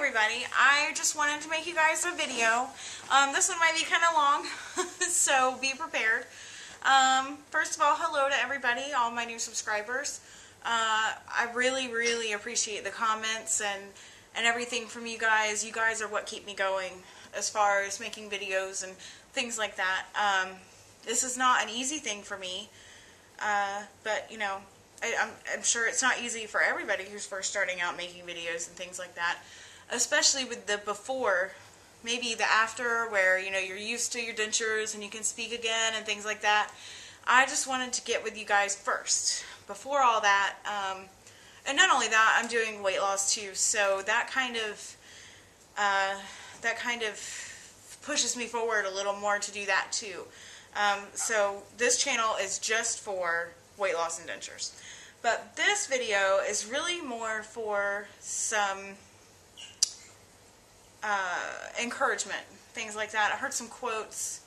everybody. I just wanted to make you guys a video. This one might be kind of long, so be prepared. First of all, hello to everybody, all my new subscribers. I really appreciate the comments and everything from you guys. You guys are what keep me going as far as making videos and things like that. This is not an easy thing for me, but you know, I'm sure it's not easy for everybody who's first starting out making videos and things like that, especially with the before, maybe the after, where you know you're used to your dentures and you can speak again and things like that. I just wanted to get with you guys first before all that, and not only that, I'm doing weight loss too, so that kind of pushes me forward a little more to do that too. So this channel is just for weight loss and dentures. But this video is really more for some encouragement, things like that. I heard some quotes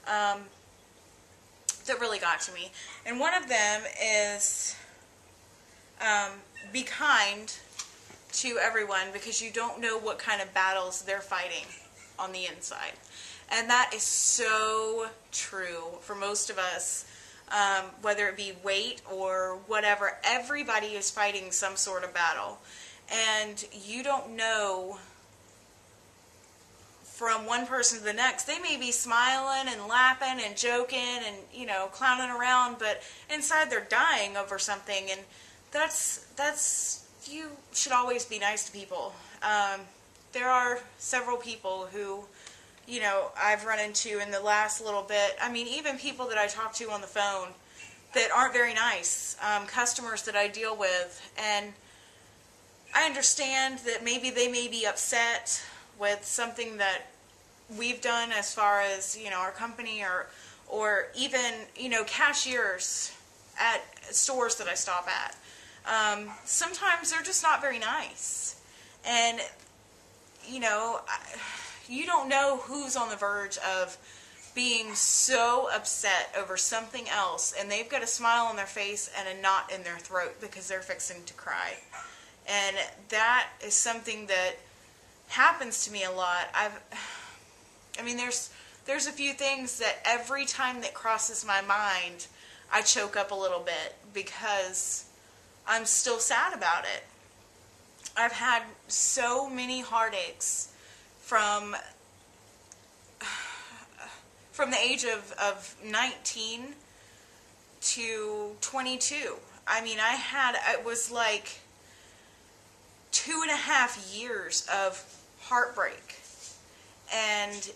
that really got to me. And one of them is, be kind to everyone because you don't know what kind of battles they're fighting on the inside. And that is so true for most of us. Whether it be weight or whatever, everybody is fighting some sort of battle. And you don't know from one person to the next. They may be smiling and laughing and joking and, you know, clowning around, but inside they're dying over something. And you should always be nice to people. There are several people who, you know, I've run into in the last little bit. I mean, even people that I talk to on the phone that aren't very nice, customers that I deal with, and I understand that maybe they may be upset with something that we've done as far as, you know, our company or even, you know, cashiers at stores that I stop at. Sometimes they're just not very nice. And, you know, you don't know who's on the verge of being so upset over something else, and they've got a smile on their face and a knot in their throat because they're fixing to cry. And that is something that happens to me a lot. I mean, there's a few things that every time that crosses my mind, I choke up a little bit because I'm still sad about it. I've had so many heartaches from the age of 19 to 22. I mean, it was like 2.5 years of heartbreak. And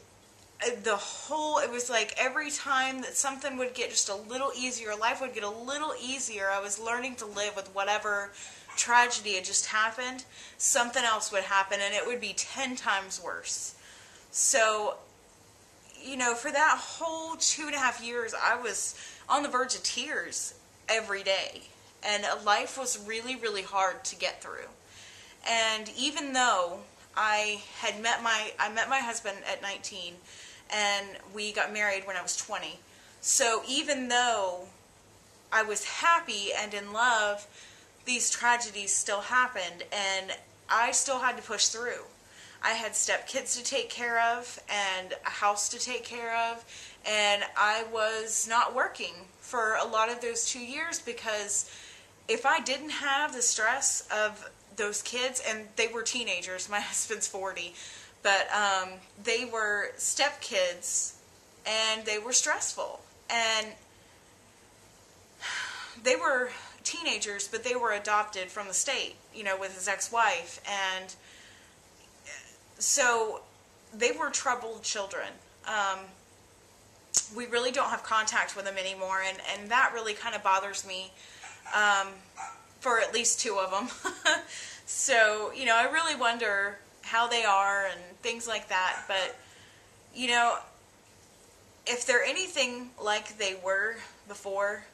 it was like every time that something would get just a little easier, life would get a little easier, I was learning to live with whatever tragedy had just happened, something else would happen and it would be 10 times worse. So, you know, for that whole 2.5 years, I was on the verge of tears every day. And life was really hard to get through. And even though I met my husband at 19, and we got married when I was 20. So even though I was happy and in love, these tragedies still happened, and I still had to push through. I had stepkids to take care of and a house to take care of, and I was not working for a lot of those 2 years because if I didn't have the stress of those kids, and they were teenagers, my husband's 40, but they were stepkids and they were stressful, and they were teenagers, but they were adopted from the state, you know, with his ex-wife, and so they were troubled children. We really don't have contact with them anymore, and that really kind of bothers me for at least 2 of them. So, you know, I really wonder how they are and things like that, but, you know, if they're anything like they were before,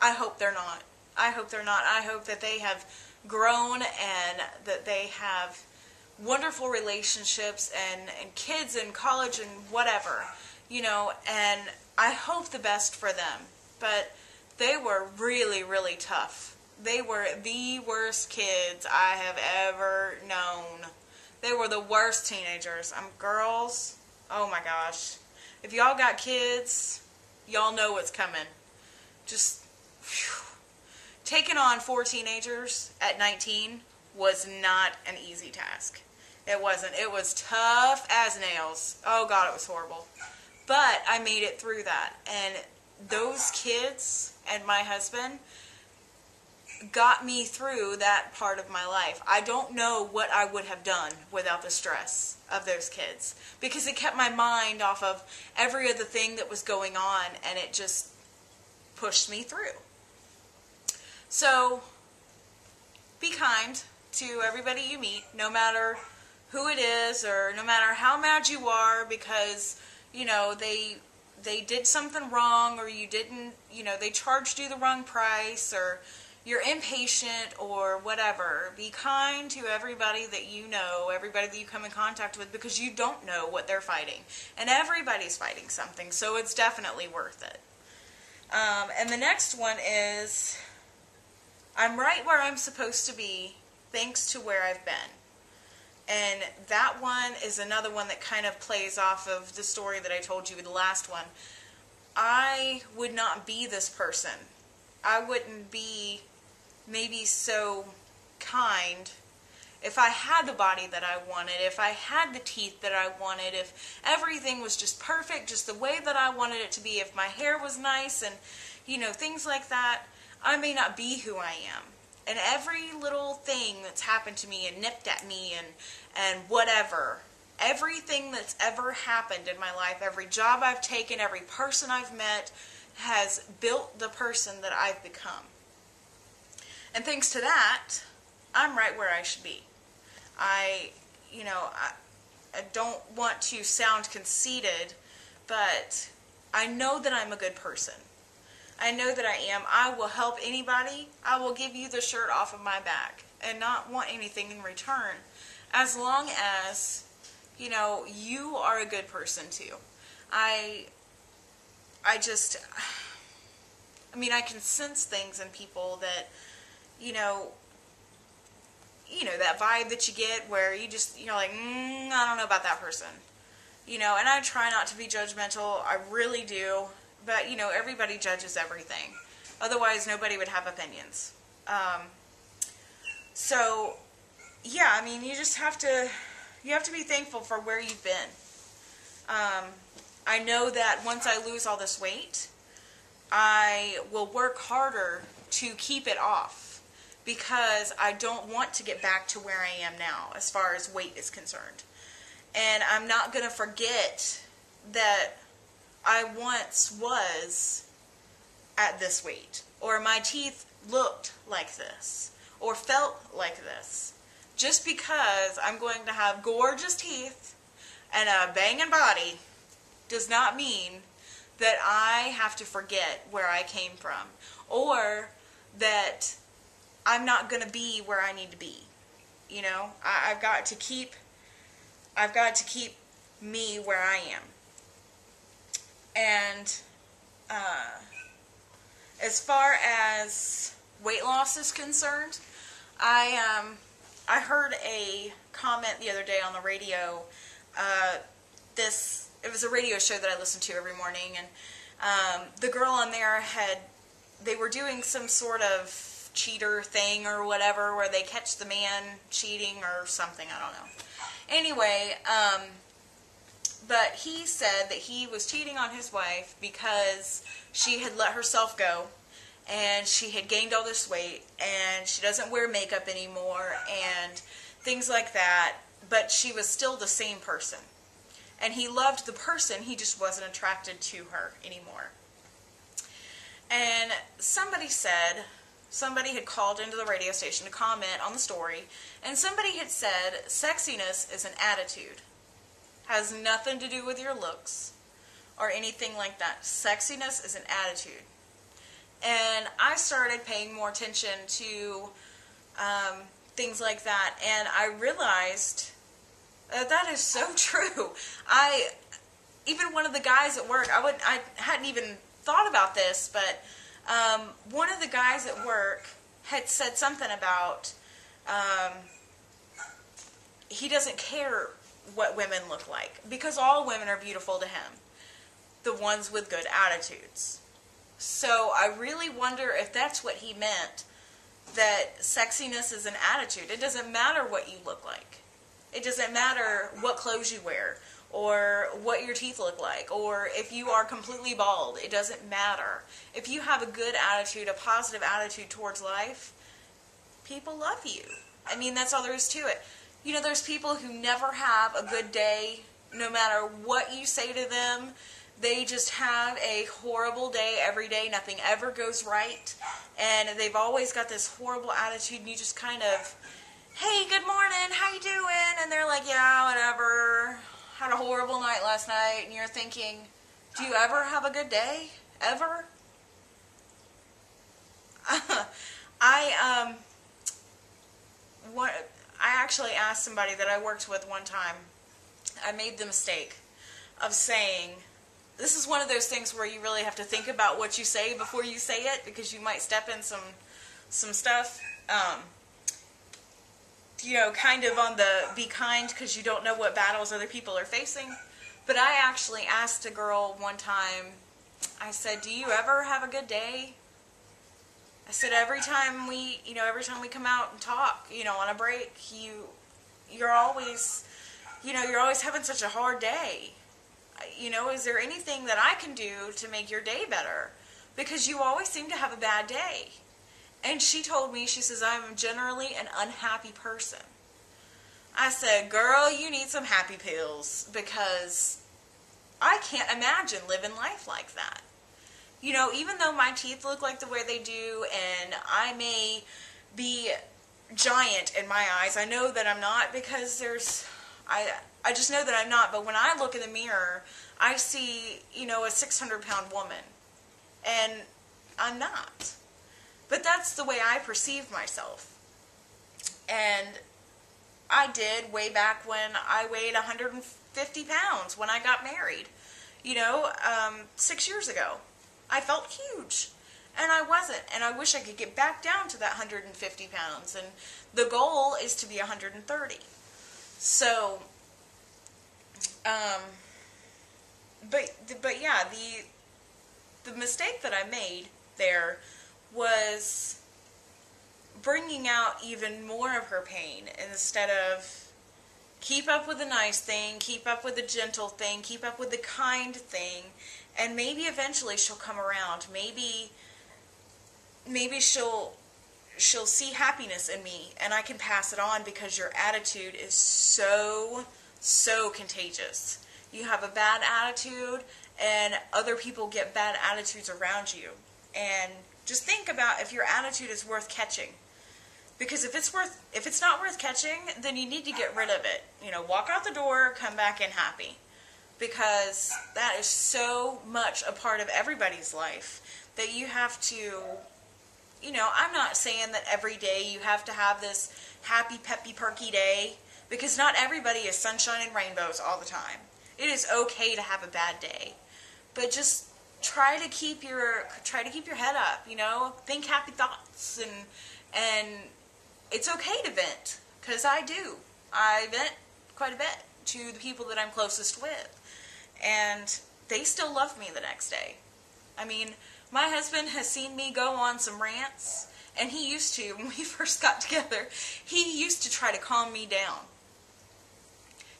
I hope they're not. I hope they're not. I hope that they have grown and that they have wonderful relationships and kids in college and whatever, you know, and I hope the best for them. But they were really tough They were the worst kids I have ever known. They were the worst teenagers. Girls, oh my gosh. If y'all got kids, y'all know what's coming. Just, whew. Taking on 4 teenagers at 19 was not an easy task. It wasn't. It was tough as nails. Oh God, it was horrible. But I made it through that. And those kids and my husband got me through that part of my life. I don't know what I would have done without the stress of those kids, because it kept my mind off of every other thing that was going on, and it just pushed me through. So be kind to everybody you meet, no matter who it is or no matter how mad you are because, you know, they did something wrong, or you didn't, you know, they charged you the wrong price, or you're impatient or whatever. Be kind to everybody that you know, everybody that you come in contact with, because you don't know what they're fighting. And everybody's fighting something, so it's definitely worth it. And the next one is, I'm right where I'm supposed to be thanks to where I've been. And that one is another one that kind of plays off of the story that I told you with the last one. I would not be this person. I wouldn't be maybe so kind if I had the body that I wanted, if I had the teeth that I wanted, if everything was just perfect, just the way that I wanted it to be, if my hair was nice and, you know, things like that. I may not be who I am. And every little thing that's happened to me and nipped at me and whatever, everything that's ever happened in my life, every job I've taken, every person I've met has built the person that I've become. And thanks to that, I'm right where I should be. I don't want to sound conceited, but I know that I'm a good person. I know that I am. I will help anybody. I will give you the shirt off of my back and not want anything in return, as long as, you know, you are a good person too. I mean, I can sense things in people that, you know, that vibe that you get where you're like, I don't know about that person. You know, and I try not to be judgmental. I really do. But, you know, everybody judges everything. Otherwise, nobody would have opinions. So, yeah, I mean, you have to be thankful for where you've been. I know that once I lose all this weight, I will work harder to keep it off, because I don't want to get back to where I am now as far as weight is concerned. And I'm not going to forget that I once was at this weight, or my teeth looked like this, or felt like this. Just because I'm going to have gorgeous teeth and a banging body does not mean that I have to forget where I came from, or that I'm not going to be where I need to be. You know, I've got to keep me where I am. And as far as weight loss is concerned, I heard a comment the other day on the radio. It was a radio show that I listened to every morning, and the girl on there they were doing some sort of cheater thing or whatever, where they catch the man cheating or something, I don't know. Anyway, but he said that he was cheating on his wife because she had let herself go, and she had gained all this weight, and she doesn't wear makeup anymore, and things like that, but she was still the same person. And he loved the person, he just wasn't attracted to her anymore. And somebody had called into the radio station to comment on the story, and somebody had said, sexiness is an attitude. Has nothing to do with your looks or anything like that. Sexiness is an attitude. And I started paying more attention to things like that, and I realized that is so true. Even one of the guys at work, I hadn't even thought about this, but one of the guys at work had said something about he doesn't care what women look like because all women are beautiful to him, the ones with good attitudes. So I really wonder if that's what he meant, that sexiness is an attitude. It doesn't matter what you look like. It doesn't matter what clothes you wear or what your teeth look like or if you are completely bald. It doesn't matter. If you have a good attitude, a positive attitude towards life, people love you. I mean, that's all there is to it. You know, there's people who never have a good day, no matter what you say to them. They just have a horrible day every day. Nothing ever goes right. And they've always got this horrible attitude, and you just kind of, hey, good morning, how you doing? And they're like, yeah, whatever. Had a horrible night last night. And you're thinking, do you ever have a good day? Ever? I actually asked somebody that I worked with one time, I made the mistake of saying, this is one of those things where you really have to think about what you say before you say it, because you might step in some stuff, you know, kind of on the be kind because you don't know what battles other people are facing. But I actually asked a girl one time, I said, do you ever have a good day? I said, every time we come out and talk, you know, on a break, you're always having such a hard day. You know, is there anything that I can do to make your day better? Because you always seem to have a bad day. And she told me, she says, I'm generally an unhappy person. I said, girl, you need some happy pills, because I can't imagine living life like that. You know, even though my teeth look like the way they do, and I may be giant in my eyes, I know that I'm not, because I just know that I'm not. But when I look in the mirror, I see, you know, a 600-pound woman, and I'm not. But that's the way I perceive myself. And I did way back when I weighed 150 pounds when I got married. You know, 6 years ago. I felt huge. And I wasn't. And I wish I could get back down to that 150 pounds. And the goal is to be 130. So, but yeah, the mistake that I made there was bringing out even more of her pain instead of keep up with the nice thing, keep up with the gentle thing, keep up with the kind thing, and maybe eventually she'll come around. Maybe she'll see happiness in me, and I can pass it on, because your attitude is so contagious. You have a bad attitude, and other people get bad attitudes around you. And just think about if your attitude is worth catching. Because if it's not worth catching, then you need to get rid of it. You know, walk out the door, come back in happy. Because that is so much a part of everybody's life that you have to, you know, I'm not saying that every day you have to have this happy, peppy, perky day, because not everybody is sunshine and rainbows all the time. It is okay to have a bad day. But just try to keep your head up, you know, think happy thoughts, and it's okay to vent, because I do. I vent quite a bit to the people that I'm closest with, and they still love me the next day. I mean, my husband has seen me go on some rants, and he used to, when we first got together, he used to try to calm me down.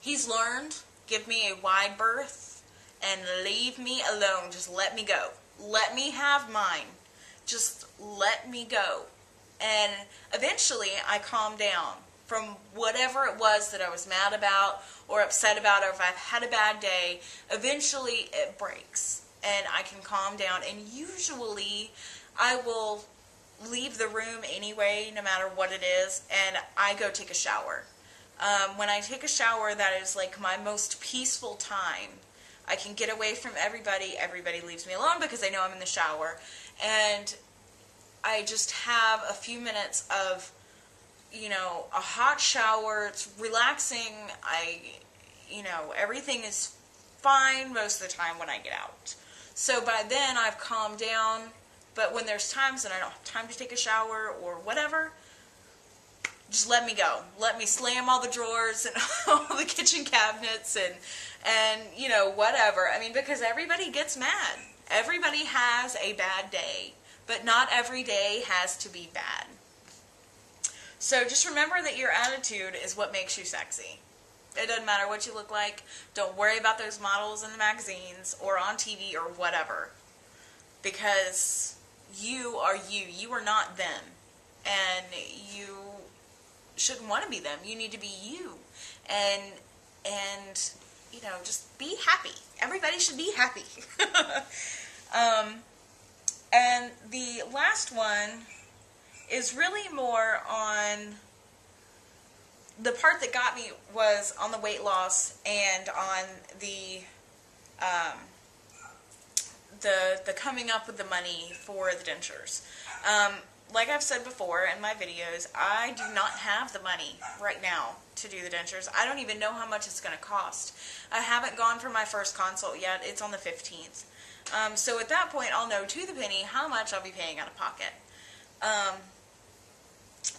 He's learned, give me a wide berth, and leave me alone. Just let me go. Let me have mine. Just let me go. And eventually I calmed down from whatever it was that I was mad about or upset about, or if I've had a bad day. Eventually it breaks and I can calm down, and usually I will leave the room anyway, no matter what it is, and I go take a shower. When I take a shower, that is like my most peaceful time. I can get away from everybody. Everybody leaves me alone because they know I'm in the shower. And I just have a few minutes of, you know, a hot shower. It's relaxing. Everything is fine most of the time when I get out. So by then I've calmed down, But when there's times when I don't have time to take a shower or whatever, just let me go. Let me slam all the drawers and all the kitchen cabinets and you know, whatever. I mean, because everybody gets mad. Everybody has a bad day, but not every day has to be bad. So just remember that your attitude is what makes you sexy. It doesn't matter what you look like. Don't worry about those models in the magazines or on TV or whatever. Because you are you. You are not them. And you shouldn't want to be them. You need to be you. And you know, just be happy. Everybody should be happy. And the last one is really more on the part that got me was on the weight loss and on the coming up with the money for the dentures. Like I've said before in my videos, I do not have the money right now to do the dentures. I don't even know how much it's going to cost. I haven't gone for my first consult yet. It's on the 15th. So at that point, I'll know to the penny how much I'll be paying out of pocket.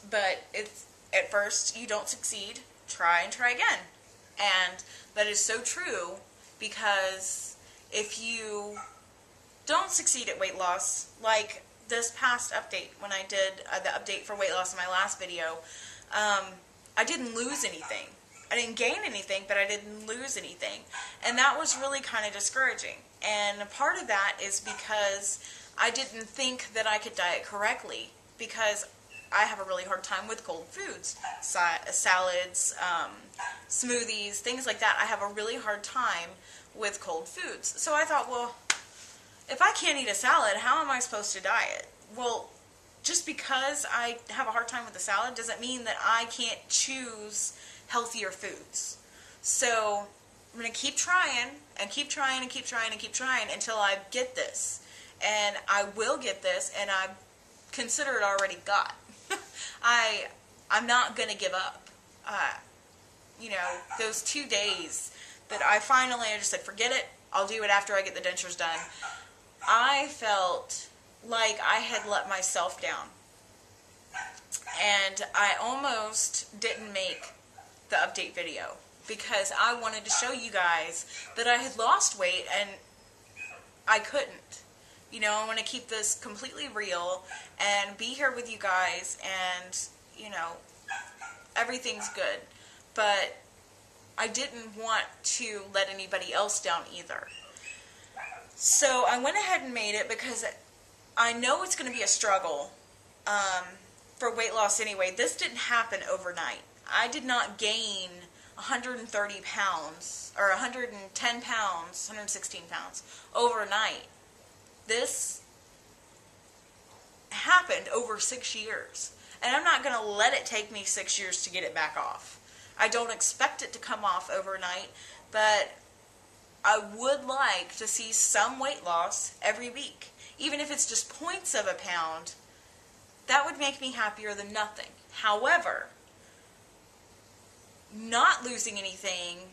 But it's, at first, you don't succeed. Try and try again. And that is so true, because if you don't succeed at weight loss, like this past update, when I did the update for weight loss in my last video, I didn't lose anything. I didn't gain anything, but I didn't lose anything. And that was really kind of discouraging. And a part of that is because I didn't think that I could diet correctly, because I have a really hard time with cold foods, salads, smoothies, things like that. I have a really hard time with cold foods. So I thought, well, if I can't eat a salad, how am I supposed to diet? Well, just because I have a hard time with a salad doesn't mean that I can't choose healthier foods. So I'm going to keep trying and keep trying and keep trying and keep trying until I get this. And I will get this, and I consider it already got. I'm not going to give up. You know, those 2 days that I just said, forget it, I'll do it after I get the dentures done. I felt like I had let myself down. And I almost didn't make the update video, because I wanted to show you guys that I had lost weight and I couldn't. You know, I want to keep this completely real and be here with you guys, and, you know, everything's good. But I didn't want to let anybody else down either. So I went ahead and made it, because I know it's going to be a struggle for weight loss anyway. This didn't happen overnight. I did not gain 130 pounds, or 110 pounds, 116 pounds overnight. This happened over 6 years. And I'm not going to let it take me 6 years to get it back off. I don't expect it to come off overnight, but I would like to see some weight loss every week. Even if it's just points of a pound, that would make me happier than nothing. However, not losing anything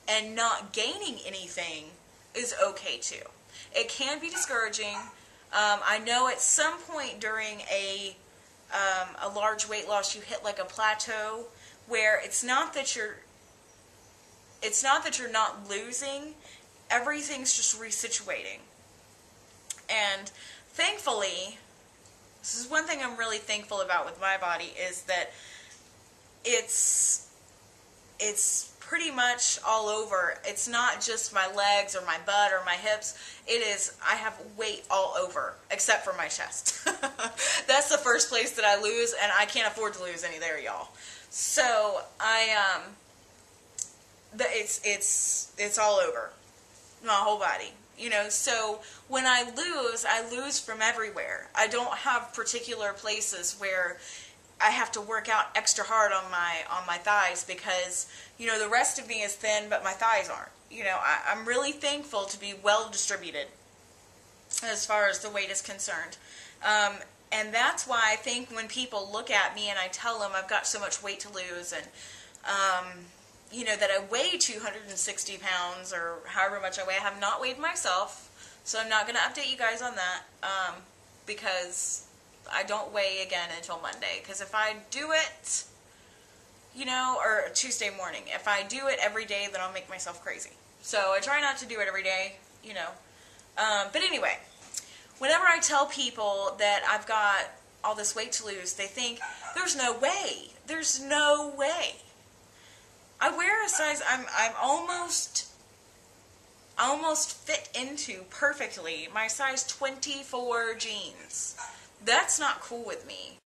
and not gaining anything is okay too. It can be discouraging. I know at some point during a large weight loss, you hit like a plateau where it's not that you're not losing. Everything's just resituating. And thankfully, this is one thing I'm really thankful about with my body, is that it's pretty much all over. It's not just my legs or my butt or my hips. It is, I have weight all over, except for my chest. That's the first place that I lose, and I can't afford to lose any there, y'all. So it's all over my whole body. You know, so when I lose from everywhere. I don't have particular places where I have to work out extra hard on my thighs, because, you know, the rest of me is thin, but my thighs aren't. You know, I'm really thankful to be well distributed as far as the weight is concerned. And that's why I think when people look at me and I tell them I've got so much weight to lose, and, you know, that I weigh 260 pounds or however much I weigh. I have not weighed myself, so I'm not going to update you guys on that. because I don't weigh again until Monday. Because if I do it, you know, or Tuesday morning, if I do it every day, then I'll make myself crazy. So I try not to do it every day, you know. But anyway, whenever I tell people that I've got all this weight to lose, they think, there's no way. There's no way. I wear a size, I'm almost fit into perfectly my size 24 jeans. That's not cool with me.